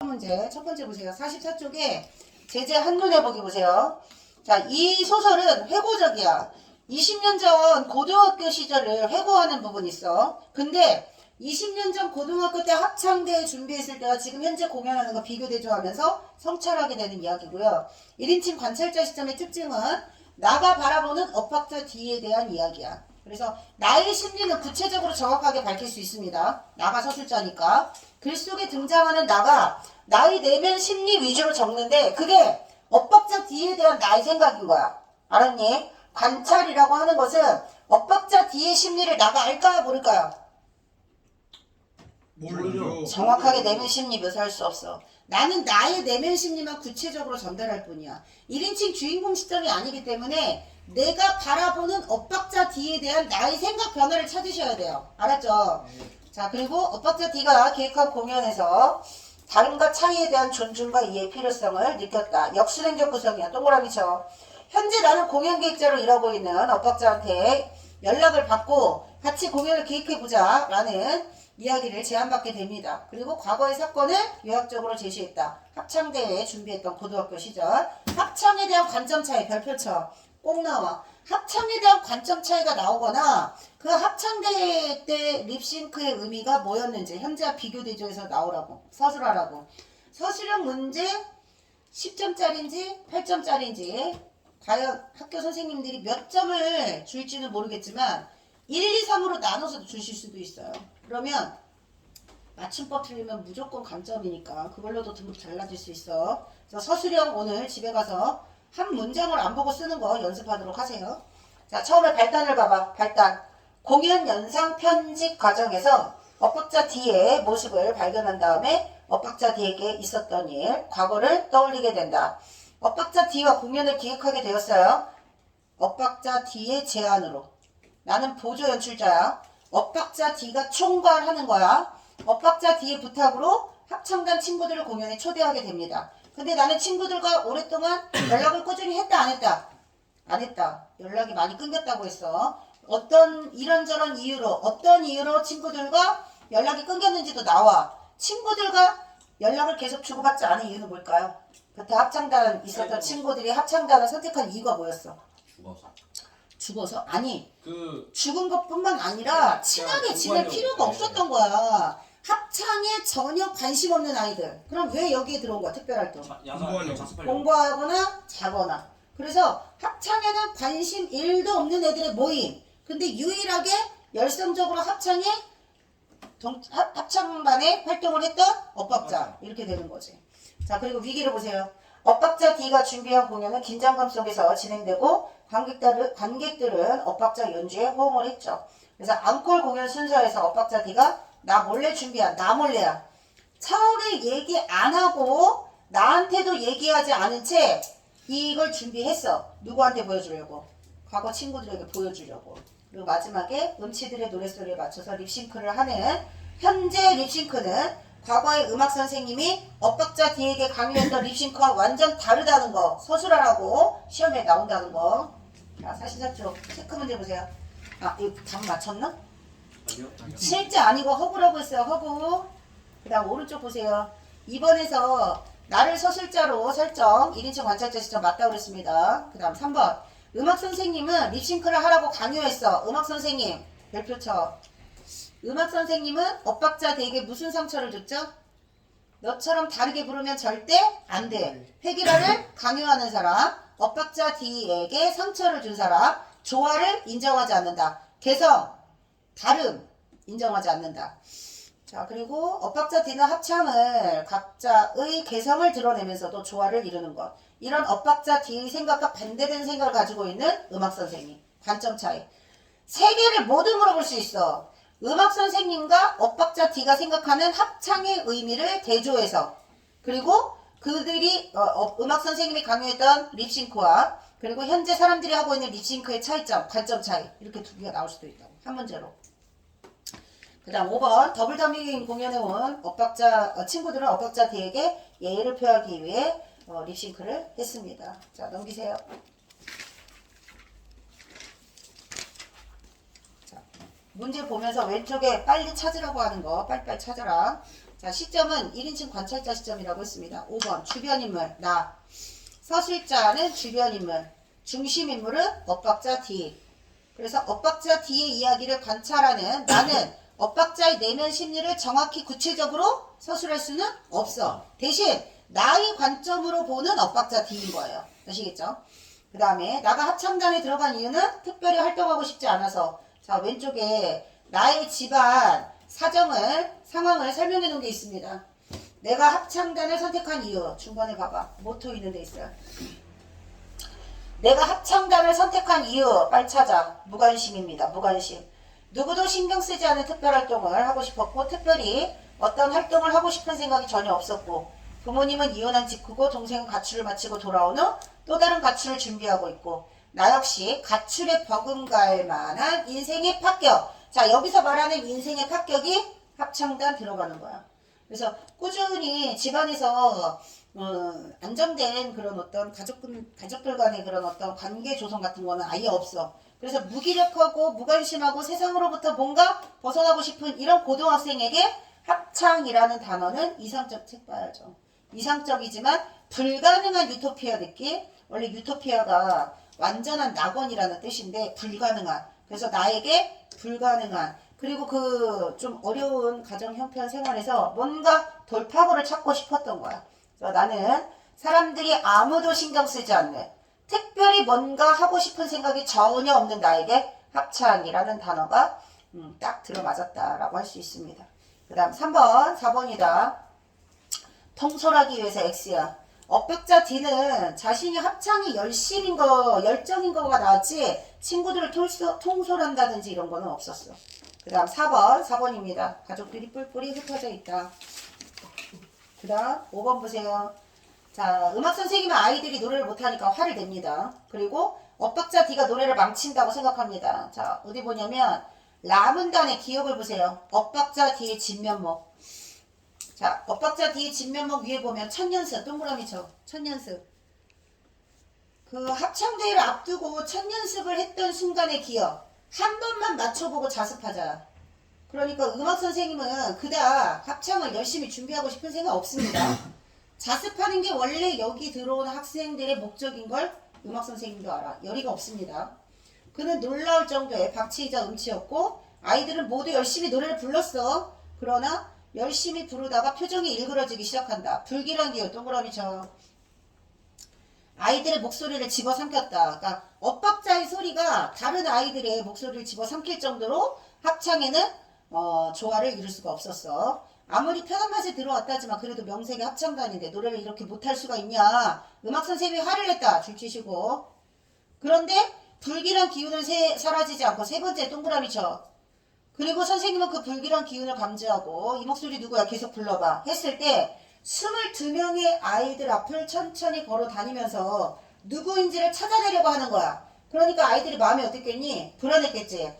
문제 첫 번째 보세요. 44쪽에 제재 한눈에 보기 보세요. 자, 이 소설은 회고적이야. 20년 전 고등학교 시절을 회고하는 부분이 있어. 근데 20년 전 고등학교 때 합창대 준비했을 때와 지금 현재 공연하는 거 비교 대조하면서 성찰하게 되는 이야기고요. 1인칭 관찰자 시점의 특징은 나가 바라보는 업학자 D에 대한 이야기야. 그래서 나의 심리는 구체적으로 정확하게 밝힐 수 있습니다. 나가 서술자니까. 글 속에 등장하는 나가 나의 내면 심리 위주로 적는데 그게 엇박자 D에 대한 나의 생각인 거야. 알았니? 관찰이라고 하는 것은 엇박자 D의 심리를 나가 알까요? 모를까요? 모르죠. 정확하게 내면 심리 묘사할 수 없어. 나는 나의 내면 심리만 구체적으로 전달할 뿐이야. 1인칭 주인공 시점이 아니기 때문에 내가 바라보는 엇박자 D에 대한 나의 생각 변화를 찾으셔야 돼요. 알았죠? 자, 그리고 엇박자 D가 기획한 공연에서 다름과 차이에 대한 존중과 이해의 필요성을 느꼈다. 역순행적 구성이야. 동그라미 쳐. 현재 나는 공연 계획자로 일하고 있는 엇박자한테 연락을 받고 같이 공연을 계획해보자 라는 이야기를 제안받게 됩니다. 그리고 과거의 사건을 요약적으로 제시했다. 합창대회에 준비했던 고등학교 시절. 합창에 대한 관점 차이 별표 쳐. 꼭 나와. 합창에 대한 관점 차이가 나오거나 그 합창대회 때 립싱크의 의미가 뭐였는지 현재와 비교 대조해서 나오라고. 서술하라고. 서술형 문제 10점짜리인지 8점짜리인지 과연 학교 선생님들이 몇 점을 줄지는 모르겠지만 1, 2, 3으로 나눠서 주실 수도 있어요. 그러면 맞춤법 틀리면 무조건 감점이니까 그걸로도 등급 달라질 수 있어. 그래서 서술형 오늘 집에 가서 한 문장을 안 보고 쓰는 거 연습하도록 하세요. 자, 처음에 발단을 봐봐. 발단. 공연 연상 편집 과정에서 엇박자 D의 모습을 발견한 다음에 엇박자 D에게 있었던 일, 과거를 떠올리게 된다. 엇박자 D와 공연을 기획하게 되었어요. 엇박자 D의 제안으로. 나는 보조 연출자야. 엇박자 D가 총괄하는 거야. 엇박자 D의 부탁으로 합창단 친구들을 공연에 초대하게 됩니다. 근데 나는 친구들과 오랫동안 연락을 꾸준히 했다 안 했다? 안 했다. 연락이 많이 끊겼다고 했어. 어떤 이런저런 이유로 어떤 이유로 친구들과 연락이 끊겼는지도 나와. 친구들과 연락을 계속 주고받지 않은 이유는 뭘까요? 그때 합창단 있었던 친구들이 합창단을 선택한 이유가 뭐였어? 죽어서? 아니 죽은 것뿐만 아니라 친하게 지낼 필요가 없었던 거야. 합창에 전혀 관심 없는 아이들. 그럼 왜 여기에 들어온 거야? 특별활동. 공부하거나 자거나. 그래서 합창에는 관심 1도 없는 애들의 모임. 근데 유일하게 열성적으로 합창반에 활동을 했던 엇박자. 이렇게 되는 거지. 자, 그리고 위기를 보세요. 엇박자 D가 준비한 공연은 긴장감 속에서 진행되고 관객들은 엇박자 연주에 호응을 했죠. 그래서 앙콜 공연 순서에서 엇박자 D가 나 몰래 준비한, 나 몰래야. 처음에 얘기 안 하고 나한테도 얘기하지 않은 채 이걸 준비했어. 누구한테 보여주려고? 과거 친구들에게 보여주려고. 그리고 마지막에 음치들의 노랫소리에 맞춰서 립싱크를 하는 현재 립싱크는 과거의 음악 선생님이 엇박자 D에게 강요했던 립싱크와 완전 다르다는 거 서술하라고 시험에 나온다는 거. 자, 44쪽 체크 문제 보세요. 아, 이거 답 맞췄나? 아니요. 실제 아니고 허구라고 했어요. 허구. 그 다음 오른쪽 보세요. 2번에서 나를 서술자로 설정 1인칭 관찰자 시점 맞다고 그랬습니다. 그 다음 3번 음악 선생님은 립싱크를 하라고 강요했어. 음악 선생님 별표 쳐. 음악 선생님은 엇박자 D에게 무슨 상처를 줬죠? 너처럼 다르게 부르면 절대 안 돼. 회기라를 강요하는 사람, 엇박자 D에게 상처를 준 사람, 조화를 인정하지 않는다. 개성, 다름 인정하지 않는다. 자, 그리고 엇박자 D는 합창을 각자의 개성을 드러내면서도 조화를 이루는 것. 이런 엇박자 D의 생각과 반대된 생각을 가지고 있는 음악 선생님. 관점 차이. 세 개를 모두 물어볼 수 있어. 음악 선생님과 엇박자 D가 생각하는 합창의 의미를 대조해서, 그리고 그들이 음악 선생님이 강요했던 립싱크와 그리고 현재 사람들이 하고 있는 립싱크의 차이점, 관점 차이, 이렇게 두 개가 나올 수도 있다고. 한 문제로. 그 다음 5번 더블 더빙 공연에 온 친구들은 엇박자 D에게 예의를 표하기 위해 립싱크를 했습니다. 자, 넘기세요. 문제 보면서 왼쪽에 빨리 찾으라고 하는 거 빨리빨리 찾아라. 자, 자, 시점은 1인칭 관찰자 시점이라고 했습니다. 5번 주변 인물 나. 서술자는 주변 인물. 중심 인물은 엇박자 D. 그래서 엇박자 D의 이야기를 관찰하는 나는 엇박자의 내면 심리를 정확히 구체적으로 서술할 수는 없어. 대신 나의 관점으로 보는 엇박자 D인 거예요. 아시겠죠? 그 다음에 나가 합창단에 들어간 이유는 특별히 활동하고 싶지 않아서. 자, 왼쪽에 나의 집안 상황을 설명해 놓은 게 있습니다. 내가 합창단을 선택한 이유 중간에 봐봐. 모토 있는 데 있어요. 내가 합창단을 선택한 이유 빨리 찾아. 무관심입니다. 무관심. 누구도 신경 쓰지 않은 특별 활동을 하고 싶었고 특별히 어떤 활동을 하고 싶은 생각이 전혀 없었고 부모님은 이혼한 직후고 동생은 가출을 마치고 돌아온 후 또 다른 가출을 준비하고 있고 나 역시 가출에 버금갈 만한 인생의 합격. 자, 여기서 말하는 인생의 합격이 합창단 들어가는 거야. 그래서 꾸준히 집안에서 안정된 그런 어떤 가족들 간의 그런 어떤 관계 조성 같은 거는 아예 없어. 그래서 무기력하고 무관심하고 세상으로부터 뭔가 벗어나고 싶은 이런 고등학생에게 합창이라는 단어는 이상적 책 봐야죠. 이상적이지만 불가능한 유토피아 느낌. 원래 유토피아가 완전한 낙원이라는 뜻인데 불가능한. 그래서 나에게 불가능한. 그리고 그 좀 어려운 가정 형편 생활에서 뭔가 돌파구를 찾고 싶었던 거야. 그래서 나는 사람들이 아무도 신경 쓰지 않는 특별히 뭔가 하고 싶은 생각이 전혀 없는 나에게 합창이라는 단어가 딱 들어맞았다라고 할 수 있습니다. 그 다음 4번이다. 통솔하기 위해서 X야. 엇박자 D는 자신이 합창이 열정인 거가 나왔지 친구들을 통솔한다든지 이런 거는 없었어. 그 다음 4번입니다. 가족들이 뿔뿔이 흩어져 있다. 그 다음 5번 보세요. 자, 음악 선생님은 아이들이 노래를 못하니까 화를 냅니다. 그리고 엇박자 D가 노래를 망친다고 생각합니다. 자, 어디 보냐면 라문단의 기억을 보세요. 엇박자 D의 진면목. 자, 엇박자 D의 진면목 위에 보면 천연습, 동그라미 쳐. 천연습. 그 합창대회를 앞두고 천연습을 했던 순간의 기억. 한 번만 맞춰보고 자습하자. 그러니까 음악 선생님은 그닥 합창을 열심히 준비하고 싶은 생각 없습니다. 자습하는 게 원래 여기 들어온 학생들의 목적인 걸 음악 선생님도 알아. 열의가 없습니다. 그는 놀라울 정도의 박치이자 음치였고 아이들은 모두 열심히 노래를 불렀어. 그러나 열심히 부르다가 표정이 일그러지기 시작한다. 불길한 기호 동그라미 쳐. 아이들의 목소리를 집어삼켰다. 그러니까 엇박자의 소리가 다른 아이들의 목소리를 집어삼킬 정도로 합창에는 조화를 이룰 수가 없었어. 아무리 편한 맛에 들어왔다지만 그래도 명색의 합창단인데 노래를 이렇게 못할 수가 있냐. 음악 선생님이 화를 냈다. 줄치시고. 그런데 불길한 기운은 사라지지 않고 세 번째 동그라미 쳐. 그리고 선생님은 그 불길한 기운을 감지하고 이 목소리 누구야? 계속 불러봐. 했을 때 22명의 아이들 앞을 천천히 걸어 다니면서 누구인지를 찾아내려고 하는 거야. 그러니까 아이들이 마음이 어땠겠니? 불안했겠지.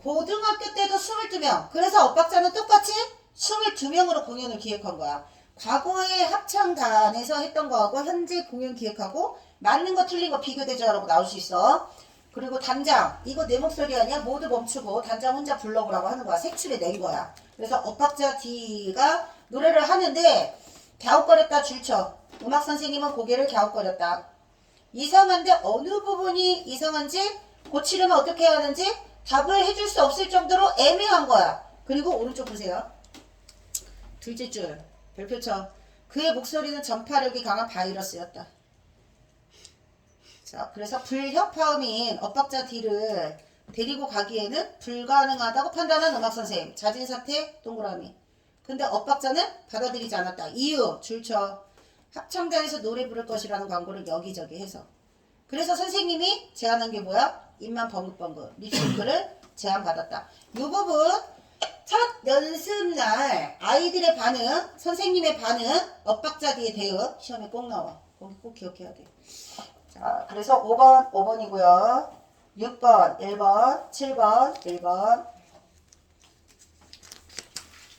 고등학교 때도 22명. 그래서 엇박자는 똑같이 22명으로 공연을 기획한 거야. 과거에 합창단에서 했던 거하고 현재 공연 기획하고 맞는 거 틀린 거 비교 대조하라고 나올 수 있어. 그리고 단장, 이거 내 목소리 아니야? 모두 멈추고 단장 혼자 불러보라고 하는 거야. 색출해 낸 거야. 그래서 엇박자 D가 노래를 하는데 갸웃거렸다 줄쳐. 음악 선생님은 고개를 갸웃거렸다. 이상한데 어느 부분이 이상한지 고치려면 어떻게 해야 하는지 답을 해줄 수 없을 정도로 애매한 거야. 그리고 오른쪽 보세요. 둘째 줄 별표 쳐. 그의 목소리는 전파력이 강한 바이러스였다. 자, 그래서 불협화음인 엇박자 D를 데리고 가기에는 불가능하다고 판단한 음악 선생님. 자진사퇴 동그라미. 근데 엇박자는 받아들이지 않았다. 이유 줄쳐. 합창단에서 노래 부를 것이라는 광고를 여기저기 해서. 그래서 선생님이 제안한 게 뭐야? 입만 벙긋벙긋 립싱크를 제안받았다. 이 부분 첫 연습날 아이들의 반응, 선생님의 반응, 엇박자 D의 대응 시험에 꼭 나와. 거기 꼭 기억해야 돼. 자, 그래서 5번이고요. 6번, 1번, 7번, 1번.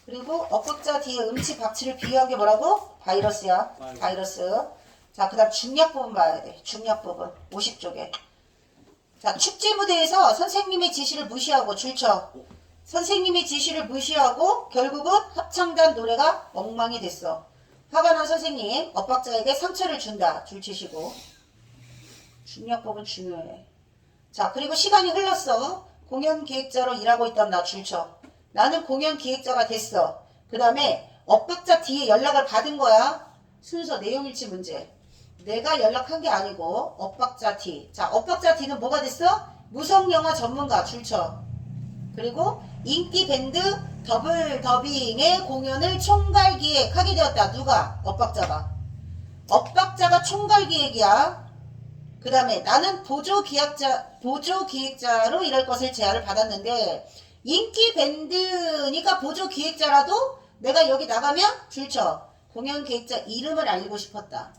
그리고 엇박자 뒤에 음치, 박치를 비유한 게 뭐라고? 바이러스야. 바이러스. 자, 그 다음 중략 부분 봐야 돼. 중략 부분. 50쪽에. 자, 축제 무대에서 선생님의 지시를 무시하고 줄쳐. 선생님의 지시를 무시하고 결국은 합창단 노래가 엉망이 됐어. 화가 난 선생님, 엇박자에게 상처를 준다. 줄 치시고. 중요법은 중요해. 자, 그리고 시간이 흘렀어. 공연 기획자로 일하고 있던 나 줄 쳐. 나는 공연 기획자가 됐어. 그 다음에 엇박자 뒤에 연락을 받은 거야. 순서 내용일치 문제. 내가 연락한 게 아니고 엇박자 뒤. 자, 엇박자 뒤는 뭐가 됐어? 무성영화 전문가 줄 쳐. 그리고 인기 밴드 더블 더빙의 공연을 총괄 기획하게 되었다. 누가? 엇박자가. 엇박자가 총괄 기획이야. 그 다음에 나는 보조 기획자로 일할 것을 제안을 받았는데 인기 밴드니까 보조 기획자라도 내가 여기 나가면 줄쳐. 공연 기획자 이름을 알리고 싶었다.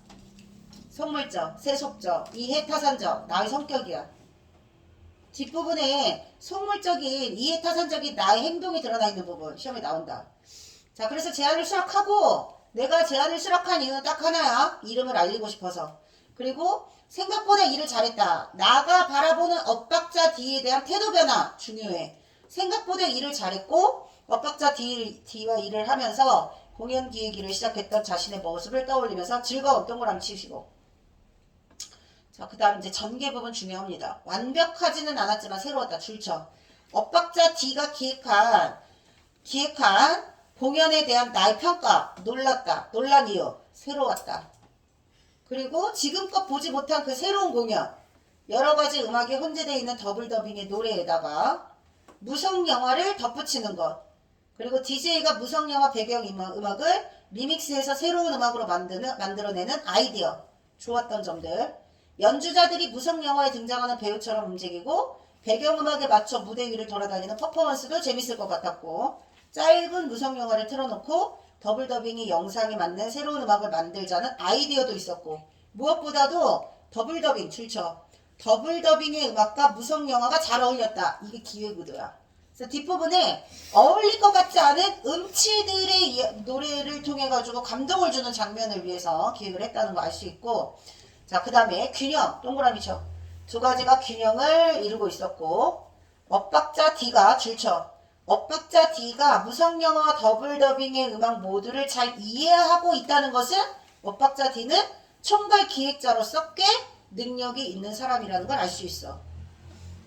속물적, 세속적, 이해타산적, 나의 성격이야. 뒷부분에 속물적인 이해타산적인 나의 행동이 드러나 있는 부분 시험에 나온다. 자, 그래서 제안을 수락하고 내가 제안을 수락한 이유는 딱 하나야. 이름을 알리고 싶어서. 그리고 생각보다 일을 잘했다. 나가 바라보는 엇박자 D에 대한 태도 변화 중요해. 생각보다 일을 잘했고 엇박자 D와 일을 하면서 공연 기획 일을 시작했던 자신의 모습을 떠올리면서 즐거운 동그라미 치시고. 자, 그 다음 이제 전개 부분 중요합니다. 완벽하지는 않았지만 새로웠다. 줄쳐. 엇박자 D가 기획한 공연에 대한 나의 평가. 놀랐다. 놀란 이유. 새로웠다. 그리고 지금껏 보지 못한 그 새로운 공연. 여러 가지 음악이 혼재되어 있는 더블 더빙의 노래에다가 무성 영화를 덧붙이는 것. 그리고 DJ가 무성 영화 배경 음악을 리믹스해서 새로운 음악으로 만들어내는 아이디어. 좋았던 점들. 연주자들이 무성 영화에 등장하는 배우처럼 움직이고 배경음악에 맞춰 무대 위를 돌아다니는 퍼포먼스도 재밌을 것 같았고 짧은 무성 영화를 틀어놓고 더블 더빙이 영상에 맞는 새로운 음악을 만들자는 아이디어도 있었고 무엇보다도 더블 더빙 출처 더블 더빙의 음악과 무성 영화가 잘 어울렸다. 이게 기획 의도야. 그래서 뒷부분에 어울릴 것 같지 않은 음치들의 노래를 통해 가지고 감동을 주는 장면을 위해서 기획을 했다는 거 알 수 있고 자, 그 다음에 균형, 동그라미 쳐. 두 가지가 균형을 이루고 있었고 엇박자 D가 줄쳐. 엇박자 D가 무성영화 더블 더빙의 음악 모두를 잘 이해하고 있다는 것은 엇박자 D는 총괄 기획자로서 꽤 능력이 있는 사람이라는 걸 알 수 있어.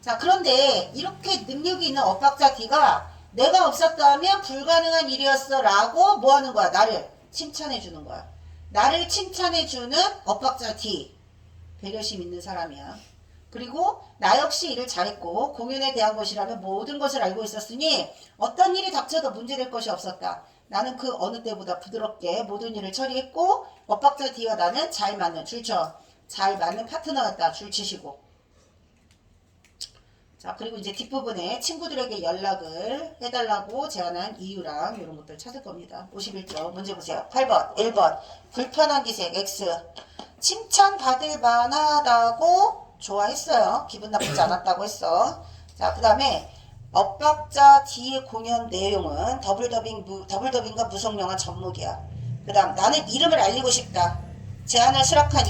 자, 그런데 이렇게 능력이 있는 엇박자 D가 내가 없었다면 불가능한 일이었어 라고 뭐 하는 거야? 나를 칭찬해 주는 거야. 나를 칭찬해주는 엇박자 D. 배려심 있는 사람이야. 그리고 나 역시 일을 잘했고 공연에 대한 것이라면 모든 것을 알고 있었으니 어떤 일이 닥쳐도 문제될 것이 없었다. 나는 그 어느 때보다 부드럽게 모든 일을 처리했고 엇박자 D와 나는 잘 맞는 줄쳐. 잘 맞는 파트너였다. 줄 치시고. 자, 그리고 이제 뒷부분에 친구들에게 연락을 해달라고 제안한 이유랑 이런 것들 찾을 겁니다. 51쪽 문제 보세요. 8번 1번 불편한 기색 X 칭찬받을 만하다고 좋아했어요. 기분 나쁘지 않았다고 했어. 자, 그 다음에 엇박자 D의 공연 내용은 더블 더빙과 무성영화 전목이야. 그 다음 나는 이름을 알리고 싶다. 제안을 수락한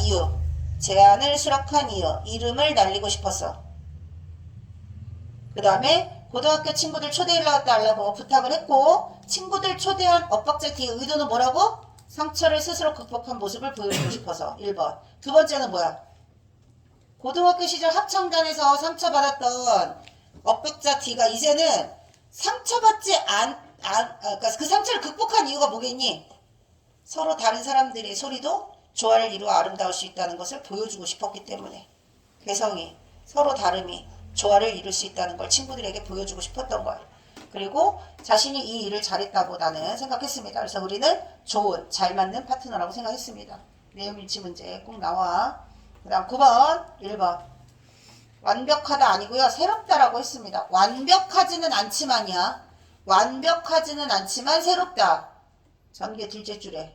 이유 이름을 날리고 싶었어. 그 다음에 고등학교 친구들 초대일로 달라고 부탁을 했고 친구들 초대한 엇박자 D의 의도는 뭐라고? 상처를 스스로 극복한 모습을 보여주고 싶어서 1번. 두 번째는 뭐야? 고등학교 시절 합창단에서 상처받았던 엇박자 D가 이제는 상처받지 그러니까 그 상처를 극복한 이유가 뭐겠니? 서로 다른 사람들의 소리도 조화를 이루어 아름다울 수 있다는 것을 보여주고 싶었기 때문에 개성이 서로 다름이 조화를 이룰 수 있다는 걸 친구들에게 보여주고 싶었던 거야. 그리고 자신이 이 일을 잘했다고 나는 생각했습니다. 그래서 우리는 좋은, 잘 맞는 파트너라고 생각했습니다. 내용일치 문제 꼭 나와. 그 다음 9번, 1번. 완벽하다 아니고요. 새롭다라고 했습니다. 완벽하지는 않지만이야. 완벽하지는 않지만 새롭다. 전개 둘째 줄에.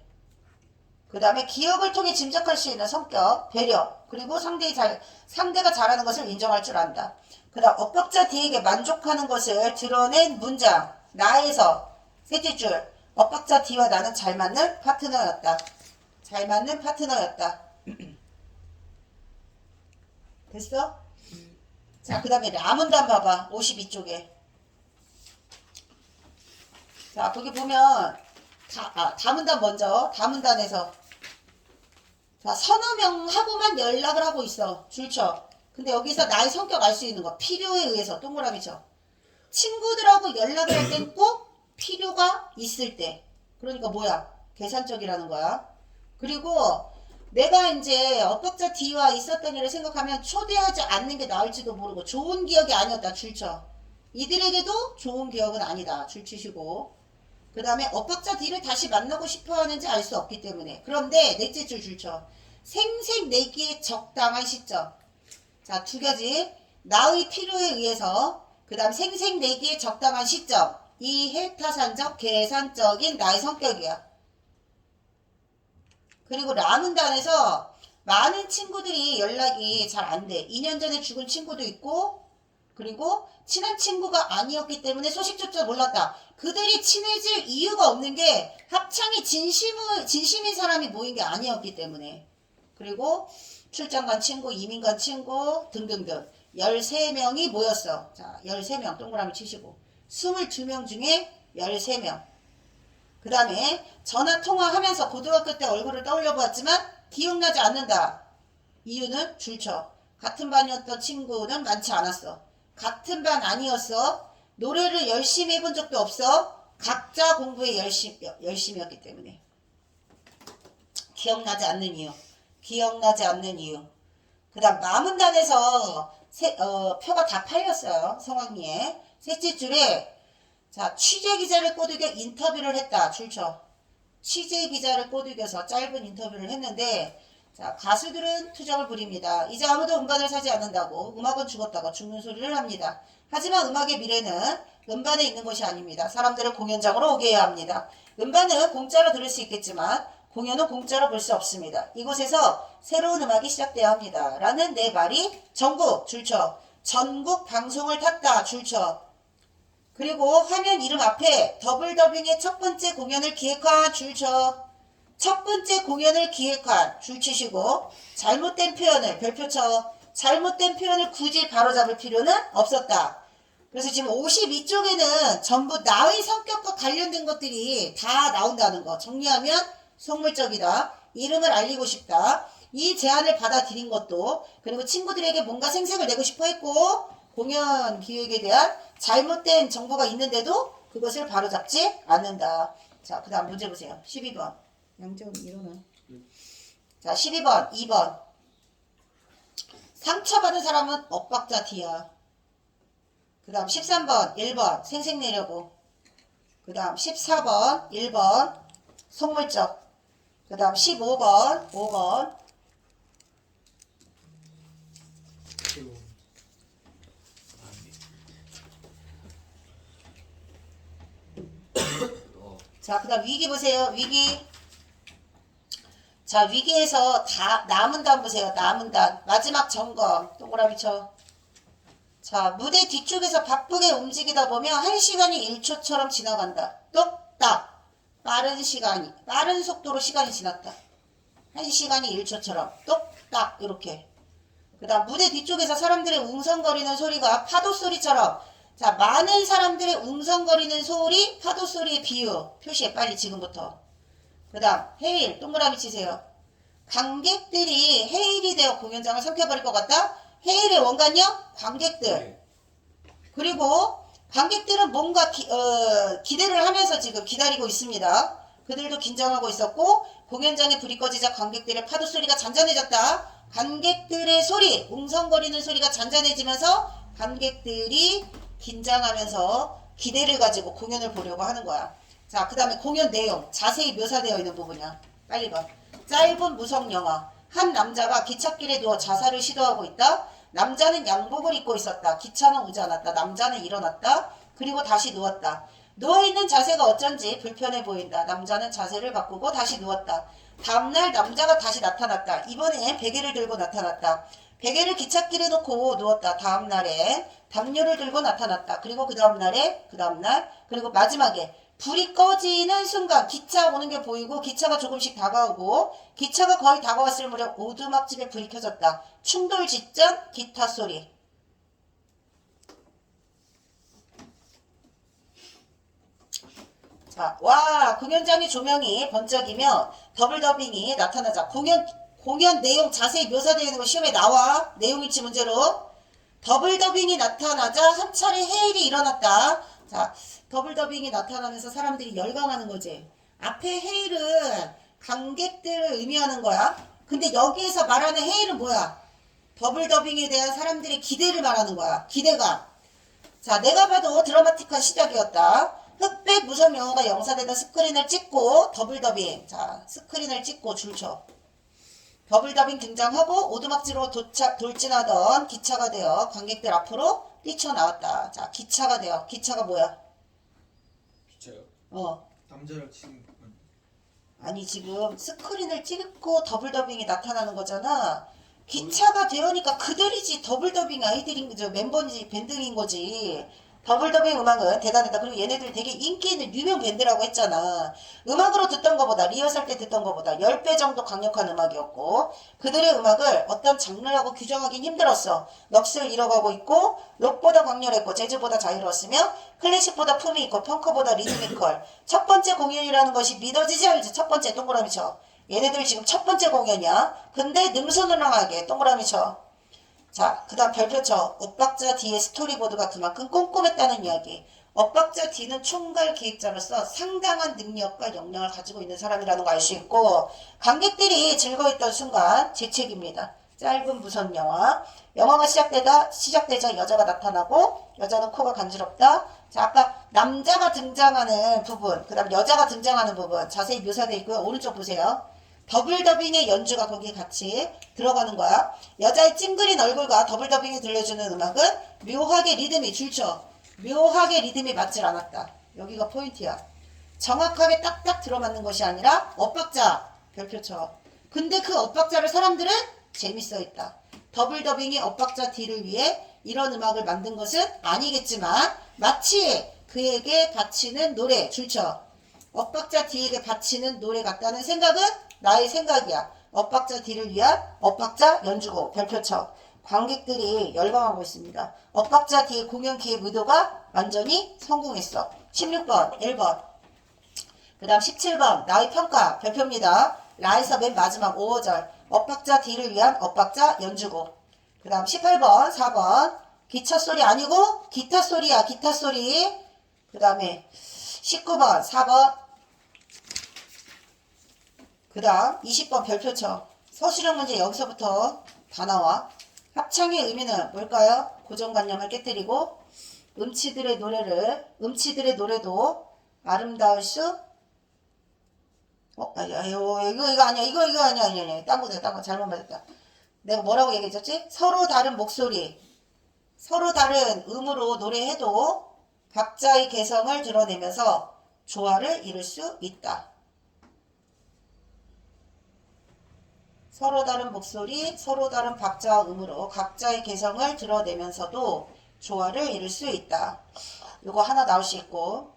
그 다음에 기억을 통해 짐작할 수 있는 성격, 배려, 그리고 상대가 잘하는 것을 인정할 줄 안다. 그 다음 엇박자 D에게 만족하는 것을 드러낸 문장, 나에서 셋째 줄, 엇박자 D와 나는 잘 맞는 파트너였다. 잘 맞는 파트너였다. 됐어? 자, 그 다음에 라문단 봐봐. 52쪽에. 자, 거기 보면 다문단 먼저 다문단에서 자, 서너 명하고만 연락을 하고 있어. 줄쳐. 근데 여기서 나의 성격 알 수 있는 거. 필요에 의해서 동그라미 쳐. 친구들하고 연락을 할 땐 꼭 필요가 있을 때. 그러니까 뭐야? 계산적이라는 거야. 그리고 내가 이제 엇박자 D와 있었던 일을 생각하면 초대하지 않는 게 나을지도 모르고 좋은 기억이 아니었다. 줄쳐. 이들에게도 좋은 기억은 아니다. 줄치시고. 그 다음에 엇박자 D를 다시 만나고 싶어 하는지 알 수 없기 때문에. 그런데 넷째 줄 줄쳐. 생색내기에 적당한 시점. 자, 두 가지. 나의 필요에 의해서 그 다음 생색내기에 적당한 시점. 이 해타산적 계산적인 나의 성격이야. 그리고 라문단에서 많은 친구들이 연락이 잘 안 돼. 2년 전에 죽은 친구도 있고 그리고 친한 친구가 아니었기 때문에 소식조차 몰랐다. 그들이 친해질 이유가 없는 게 합창이 진심인 사람이 모인 게 아니었기 때문에. 그리고 출장 간 친구, 이민 간 친구 등등등 13명이 모였어. 자, 13명 동그라미 치시고 22명 중에 13명. 그 다음에 전화 통화하면서 고등학교 때 얼굴을 떠올려 보았지만 기억나지 않는다. 이유는 줄쳐. 같은 반이었던 친구는 많지 않았어. 같은 반 아니었어. 노래를 열심히 해본 적도 없어. 각자 공부에 열심이었기 때문에. 기억나지 않는 이유. 기억나지 않는 이유. 그 다음 마문단에서 표가 다 팔렸어요. 성황리에. 셋째 줄에 자, 취재기자를 꼬드겨 인터뷰를 했다. 줄쳐. 취재기자를 꼬드겨서 짧은 인터뷰를 했는데 자, 가수들은 투정을 부립니다. 이제 아무도 음반을 사지 않는다고 음악은 죽었다고 죽는 소리를 합니다. 하지만 음악의 미래는 음반에 있는 것이 아닙니다. 사람들을 공연장으로 오게 해야 합니다. 음반은 공짜로 들을 수 있겠지만 공연은 공짜로 볼 수 없습니다. 이곳에서 새로운 음악이 시작돼야 합니다. 라는 내 말이 전국 줄쳐. 전국 방송을 탔다. 줄쳐. 그리고 화면 이름 앞에 더블 더빙의 첫 번째 공연을 기획한 줄쳐. 첫 번째 공연을 기획한 줄치시고 잘못된 표현을 별표 쳐. 잘못된 표현을 굳이 바로잡을 필요는 없었다. 그래서 지금 52쪽에는 전부 나의 성격과 관련된 것들이 다 나온다는 거. 정리하면 속물적이다. 이름을 알리고 싶다. 이 제안을 받아들인 것도 그리고 친구들에게 뭔가 생색을 내고 싶어 했고 공연 기획에 대한 잘못된 정보가 있는데도 그것을 바로잡지 않는다. 자, 그 다음 문제 보세요. 12번. 양재훈 일어나. 자, 12번, 2번. 상처받은 사람은 엇박자 D야. 그 다음 13번, 1번. 생색내려고. 그 다음 14번, 1번. 속물적. 그 다음 15번, 5번. 자, 그 다음 위기 보세요. 위기. 자, 위기에서 다 남은 단 보세요. 남은 단. 마지막 점검. 동그라미 쳐. 자, 무대 뒤쪽에서 바쁘게 움직이다 보면 1시간이 1초처럼 지나간다. 똑딱. 빠른 속도로 시간이 지났다. 1시간이 1초처럼. 똑딱. 이렇게. 그 다음 무대 뒤쪽에서 사람들의 웅성거리는 소리가 파도 소리처럼. 자, 많은 사람들의 웅성거리는 소리, 파도 소리의 비유. 표시해, 빨리 지금부터. 그 다음, 해일, 동그라미 치세요. 관객들이 해일이 되어 공연장을 삼켜버릴 것 같다? 해일의 원관요? 관객들. 그리고 관객들은 뭔가 기대를 하면서 지금 기다리고 있습니다. 그들도 긴장하고 있었고, 공연장에 불이 꺼지자 관객들의 파도 소리가 잔잔해졌다. 관객들의 소리, 웅성거리는 소리가 잔잔해지면서 관객들이 긴장하면서 기대를 가지고 공연을 보려고 하는 거야. 자, 그 다음에 공연 내용 자세히 묘사되어 있는 부분이야. 빨리 봐. 짧은 무성 영화. 한 남자가 기찻길에 누워 자살을 시도하고 있다. 남자는 양복을 입고 있었다. 기차는 오지 않았다. 남자는 일어났다. 그리고 다시 누웠다. 누워있는 자세가 어쩐지 불편해 보인다. 남자는 자세를 바꾸고 다시 누웠다. 다음날 남자가 다시 나타났다. 이번엔 베개를 들고 나타났다. 베개를 기찻길에 놓고 누웠다. 다음날에 담요를 들고 나타났다. 그리고 그 다음날, 그리고 마지막에 불이 꺼지는 순간 기차 오는 게 보이고 기차가 조금씩 다가오고 기차가 거의 다가왔을 무렵 오두막집에 불이 켜졌다. 충돌 직전 기타 소리. 자, 와, 공연장의 조명이 번쩍이며 더블 더빙이 나타나자. 공연 내용 자세히 묘사되어 있는 거 시험에 나와. 내용일치 문제로. 더블 더빙이 나타나자 한 차례 해일이 일어났다. 자, 더블 더빙이 나타나면서 사람들이 열광하는 거지. 앞에 해일은 관객들을 의미하는 거야. 근데 여기에서 말하는 해일은 뭐야? 더블 더빙에 대한 사람들의 기대를 말하는 거야. 기대감. 자, 내가 봐도 드라마틱한 시작이었다. 흑백 무성 영화가 영사되던 스크린을 찍고 더블 더빙. 자, 스크린을 찍고 줄쳐. 더블 더빙 등장하고 오두막지로 돌진하던 기차가 되어 관객들 앞으로 뛰쳐나왔다. 자, 기차가 되어. 기차가 뭐야? 기차요? 어. 남자랑 지금 아니, 지금 스크린을 찍고 더블 더빙이 나타나는 거잖아. 기차가 되어니까 그들이지. 더블 더빙 아이들인 저 멤버인지 밴드인 거지. 더블 더빙 음악은 대단하다. 그리고 얘네들 되게 인기 있는 유명 밴드라고 했잖아. 음악으로 듣던 것보다 리허설 때 듣던 것보다 10배 정도 강력한 음악이었고 그들의 음악을 어떤 장르라고 규정하긴 힘들었어. 넋을 잃어가고 있고 록보다 강렬했고 재즈보다 자유로웠으며 클래식보다 품이 있고 펑크보다 리드미컬. 첫 번째 공연이라는 것이 믿어지지 않지. 첫 번째 동그라미 쳐. 얘네들 지금 첫 번째 공연이야. 근데 능수능란하게 동그라미 쳐. 자, 그 다음 별표 쳐. 엇박자 D의 스토리보드가 그만큼 꼼꼼했다는 이야기. 엇박자 D는 총괄 기획자로서 상당한 능력과 역량을 가지고 있는 사람이라는 거 알 수 있고 관객들이 즐거워했던 순간 재채기입니다. 짧은 무선 영화. 영화가 시작되자 여자가 나타나고 여자는 코가 간지럽다. 자, 아까 남자가 등장하는 부분, 그 다음 여자가 등장하는 부분 자세히 묘사되어 있고요. 오른쪽 보세요. 더블 더빙의 연주가 거기에 같이 들어가는 거야. 여자의 찡그린 얼굴과 더블 더빙이 들려주는 음악은 묘하게 리듬이 줄쳐. 묘하게 리듬이 맞질 않았다. 여기가 포인트야. 정확하게 딱딱 들어맞는 것이 아니라 엇박자 별표 쳐. 근데 그 엇박자를 사람들은 재밌어 했다. 더블 더빙이 엇박자 D를 위해 이런 음악을 만든 것은 아니겠지만 마치 그에게 바치는 노래 줄쳐. 엇박자 D에게 바치는 노래 같다는 생각은 나의 생각이야. 엇박자 D를 위한 엇박자 연주곡 별표 쳐. 관객들이 열광하고 있습니다. 엇박자 D의 공연 기획 의도가 완전히 성공했어. 16번 1번 그 다음 17번 나의 평가 별표입니다. 라에서 맨 마지막 5어절 엇박자 D를 위한 엇박자 연주곡. 그 다음 18번 4번 기차 소리 아니고 기타 소리야. 기타 소리. 그 다음에 19번 4번 그 다음 20번 별표 쳐. 서술형 문제 여기서부터 다 나와. 합창의 의미는 뭘까요? 고정관념을 깨뜨리고 음치들의 노래도 아름다울 수 이거 아니야. 이거 아니야. 딴 거 잘못 말했다. 내가 뭐라고 얘기했었지? 서로 다른 목소리, 서로 다른 음으로 노래해도 각자의 개성을 드러내면서 조화를 이룰 수 있다. 서로 다른 목소리, 서로 다른 박자와 음으로 각자의 개성을 드러내면서도 조화를 이룰 수 있다. 이거 하나 나올 수 있고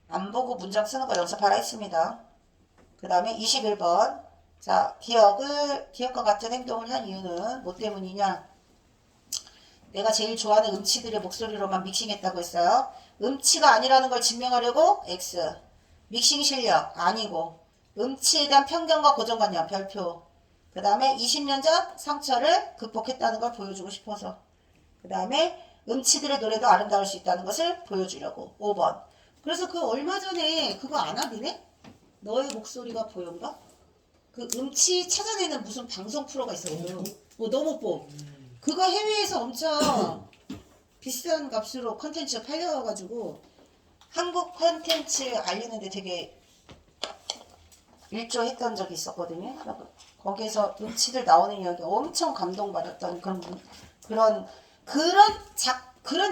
안 보고 문장 쓰는 거 연습하라 했습니다. 그 다음에 21번 자, 기억과 같은 행동을 한 이유는 뭐 때문이냐? 내가 제일 좋아하는 음치들의 목소리로만 믹싱했다고 했어요. 음치가 아니라는 걸 증명하려고 X. 믹싱 실력 아니고 음치에 대한 편견과 고정관념 별표. 그 다음에 20년 전 상처를 극복했다는 걸 보여주고 싶어서. 그 다음에 음치들의 노래도 아름다울 수 있다는 것을 보여주려고. 5번. 그래서 그 얼마 전에 그거 안 하더네? 너의 목소리가 보여인가? 그 음치 찾아내는 무슨 방송 프로가 있어요. 너목보. 그거 해외에서 엄청 비싼 값으로 컨텐츠 팔려가지고 한국 컨텐츠 알리는데 되게 일조했던 적이 있었거든요. 거기에서 음치들 나오는 이야기 엄청 감동받았던 그런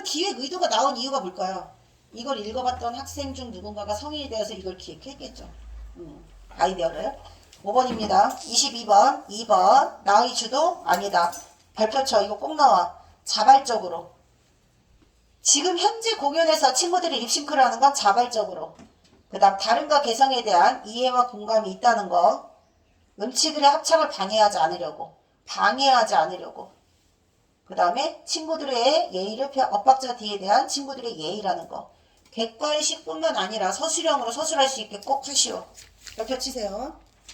기획 의도가 나온 이유가 뭘까요? 이걸 읽어봤던 학생 중 누군가가 성인이 되어서 이걸 기획했겠죠. 아이디어를. 5번입니다. 22번 2번 나의 주도 아니다. 별표 쳐. 이거 꼭 나와. 자발적으로. 지금 현재 공연에서 친구들이 립싱크를 하는 건 자발적으로. 그 다음 다른가 개성에 대한 이해와 공감이 있다는 거. 음치들의 합창을 방해하지 않으려고. 그 다음에 친구들의 예의를 엇박자 D에 대한 친구들의 예의라는 거. 객관식뿐만 아니라 서술형으로 서술할 수 있게 꼭 하시오. 옆에 치세요.